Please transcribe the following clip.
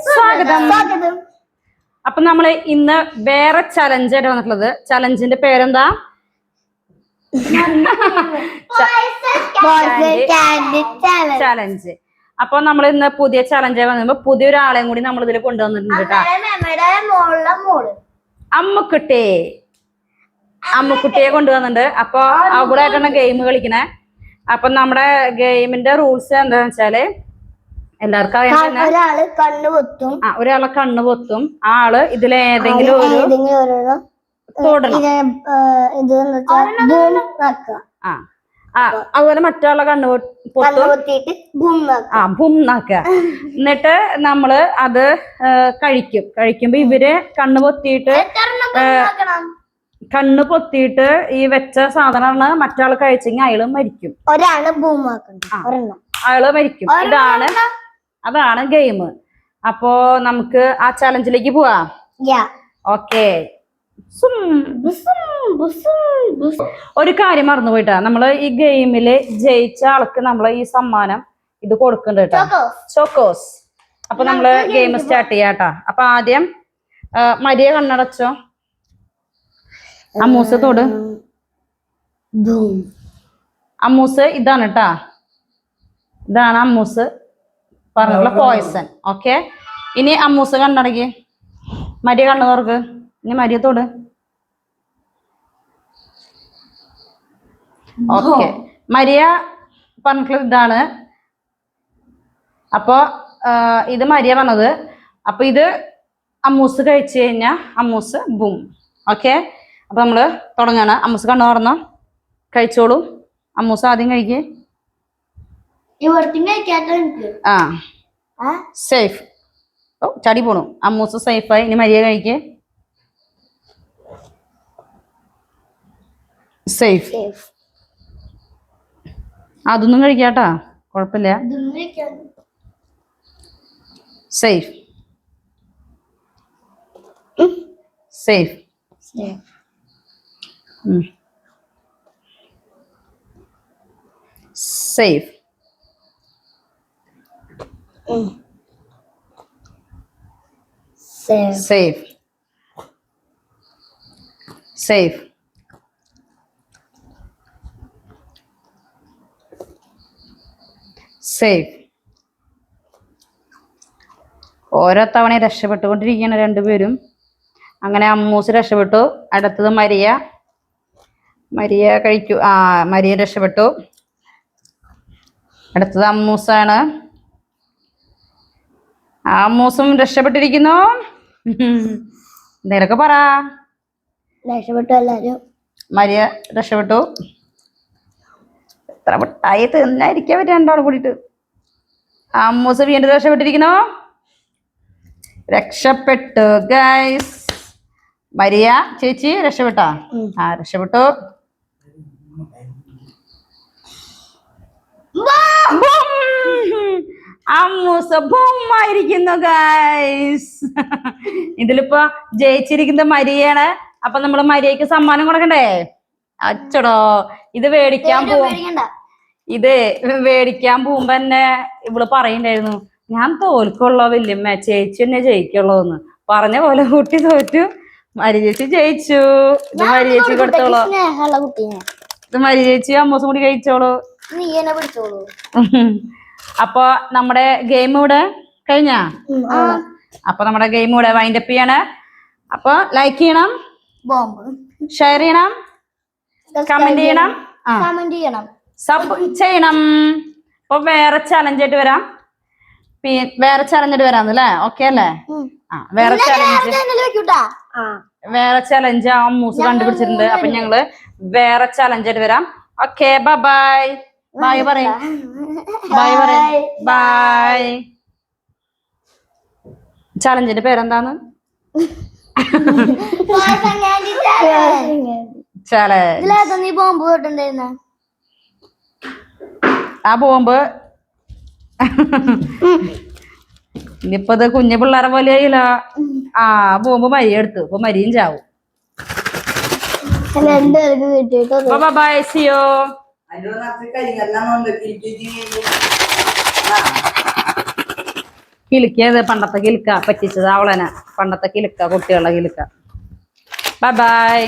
സ്വാഗതം. അപ്പൊ നമ്മള് ഇന്ന് വേറെ ചലഞ്ചായിട്ട് വന്നിട്ടുള്ളത്. ചലഞ്ചിന്റെ പേരെന്താ? ചലഞ്ച്. അപ്പൊ നമ്മൾ ഇന്ന് പുതിയ ചലഞ്ചായി വന്നപ്പോ പുതിയൊരാളെയും കൂടി നമ്മൾ ഇതിൽ കൊണ്ടുവന്നിട്ടുണ്ട്. അമ്മുക്കുട്ടിയെ കൊണ്ടുവന്നിട്ടുണ്ട്. അപ്പൊ അവളായിട്ടാണ് ഗെയിം കളിക്കണേ. അപ്പൊ നമ്മുടെ ഗെയിമിന്റെ റൂൾസ് എന്താന്ന് വെച്ചാല് എല്ലാവർക്കും ഒരാളെ കണ്ണു പൊത്തും. ആള് ഇതിലേതെങ്കിലും ഒരു തൊടണം. അതുപോലെ മറ്റുള്ള കണ്ണു പൊത്തും ബും നാക്കുക. എന്നിട്ട് നമ്മള് അത് കഴിക്കുമ്പോ ഇവര് കണ്ണു പൊത്തിയിട്ട് ഈ വെച്ച സാധനമാണ് മറ്റാള് കഴിച്ചെങ്കിൽ അയാള് മരിക്കും. അയാള് മരിക്കും. അതാണ് ഗെയിം. അപ്പോ നമുക്ക് ആ ചലഞ്ചിലേക്ക് പോവാം. ഓക്കെ. ഒരു കാര്യം മറന്നുപോയിട്ടാ, നമ്മള് ഈ ഗെയിമില് ജയിച്ച ആൾക്ക് നമ്മള് ഈ സമ്മാനം ഇത് കൊടുക്കുന്നുണ്ട് കേട്ടോ, ചോക്കോസ്. അപ്പൊ നമ്മള് ഗെയിം സ്റ്റാർട്ട് ചെയ്യാട്ടാ. അപ്പൊ ആദ്യം മരിയ കണ്ണടച്ചോ. അമ്മൂസ് തൊട്. അമ്മൂസ് ഇതാണ് കേട്ടാ, ഇതാണ് അമ്മൂസ് പറഞ്ഞുള്ള പോയ്സൺ. ഓക്കെ. ഇനി അമ്മൂസ് കണ്ണടക്കി. മരിയ കണ്ണു തുറക്ക്. ഇനി മരിയ തൊട്. ഓക്കെ. മരിയ പറഞ്ഞിട്ടുള്ള ഇതാണ്. അപ്പൊ ഇത് മരിയ പറഞ്ഞത്. അപ്പൊ ഇത് അമ്മൂസ് കഴിച്ചു കഴിഞ്ഞാ അമ്മൂസ് ബും. ഓക്കെ. അപ്പൊ നമ്മള് തുടങ്ങാണ്. അമ്മൂസ് കണ്ണു തുറന്നോ, കഴിച്ചോളൂ. അമ്മൂസ് ആദ്യം കഴിക്കേ. സേഫ്. ഓ ചടി പോണു. അമ്മൂസ് സേഫായി. ഇനി മരിയ കഴിക്കേ. സേഫ്. അതൊന്നും കഴിക്കാട്ടാ, കുഴപ്പമില്ല. Safe. Safe. Safe. Safe. Safe. Safe. ഓരോ തവണ രക്ഷപ്പെട്ടുകൊണ്ടിരിക്കുകയാണ് രണ്ടുപേരും. അങ്ങനെ അമ്മൂസ് രക്ഷപ്പെട്ടു. അടുത്തത് മരിയ. മരിയ കഴിക്കൂ. മരിയ രക്ഷപ്പെട്ടു. അടുത്തത് അമ്മൂസാണ്. അമ്മൂസും രക്ഷപ്പെട്ടിരിക്കുന്നു. എന്തെങ്കിലൊക്കെ പറ. മരിയ രക്ഷപ്പെട്ടു. എത്ര മിഠായി തിന്നായിരിക്കാൻ പറ്റും രണ്ടാളും കൂടിയിട്ട്. അമ്മൂസ് വീണ്ടും രക്ഷപ്പെട്ടിരിക്കുന്നു. രക്ഷപ്പെട്ടു ഗൈസ്. മരിയ ചേച്ചി രക്ഷപ്പെട്ടാ? രക്ഷപ്പെട്ടു. അമ്മൂസ് ബുമ്മായിരിക്കുന്നു ഗൈസ്. ഇതിലിപ്പോ ജയിച്ചിരിക്കുന്ന മരിയാണ്. അപ്പൊ നമ്മള് മരിയക്ക് സമ്മാനം കൊടുക്കണ്ടേ? അച്ചടോ. ഇത് മേടിക്കാൻ പോകുമ്പോ തന്നെ ഇവള് പറയണ്ടായിരുന്നു, ഞാൻ തോൽക്കുള്ളോ വല്യമ്മ, ചേച്ചി തന്നെ ജയിക്കുള്ളൂ എന്ന്. പറഞ്ഞ പോലെ കുട്ടി തോറ്റു. മരി ചേച്ചി ജയിച്ചു. ഇത് മരി ചേച്ചി കൊടുത്തോളൂ. ഇത് മരി ചേച്ചി അമ്മൂസും കൂടി കഴിച്ചോളൂ. അപ്പൊ നമ്മുടെ ഗെയിം ഇവിടെ കഴിഞ്ഞാ? അപ്പൊ നമ്മുടെ ഗെയിം ഇവിടെ വൈൻഡപ്പ് ചെയ്യാണ്. അപ്പൊ ലൈക്ക് ചെയ്യണം, ഷെയർ ചെയ്യണം, കമന്റ് ചെയ്യണം, സബ് ചെയ്യണം. അപ്പൊ വേറെ ചലഞ്ചായിട്ട് വരാം. വേറെ ചലഞ്ചായിട്ട് വരാന്നല്ലേ? ഓക്കെ അല്ലേ? വേറെ ചലഞ്ച് അമ്മൂസ് കണ്ടുപിടിച്ചിട്ടുണ്ട്. അപ്പൊ ഞങ്ങള് വേറെ ചലഞ്ചായിട്ട് വരാം. ഓക്കെ. Bye bye. ബൈ പറയും. ബൈ. ചലഞ്ചിന്റെ പേരെന്താന്ന്? ആ ബോംബ് ഇനിയിപ്പോ ഇത് കുഞ്ഞു പിള്ളേരെ പോലെ ആയില്ല. ബോംബ് മരിയ എടുത്തു. ഇപ്പൊ മരിയും ചാവും. ബൈ. See you. കിലുക്കിയത് പണ്ടത്തെ കിലുക്ക പറ്റിച്ചത് അവളനെ പണ്ടത്തെ കിലുക്ക കുട്ടികളുടെ കിലുക്ക ബൈ ബൈ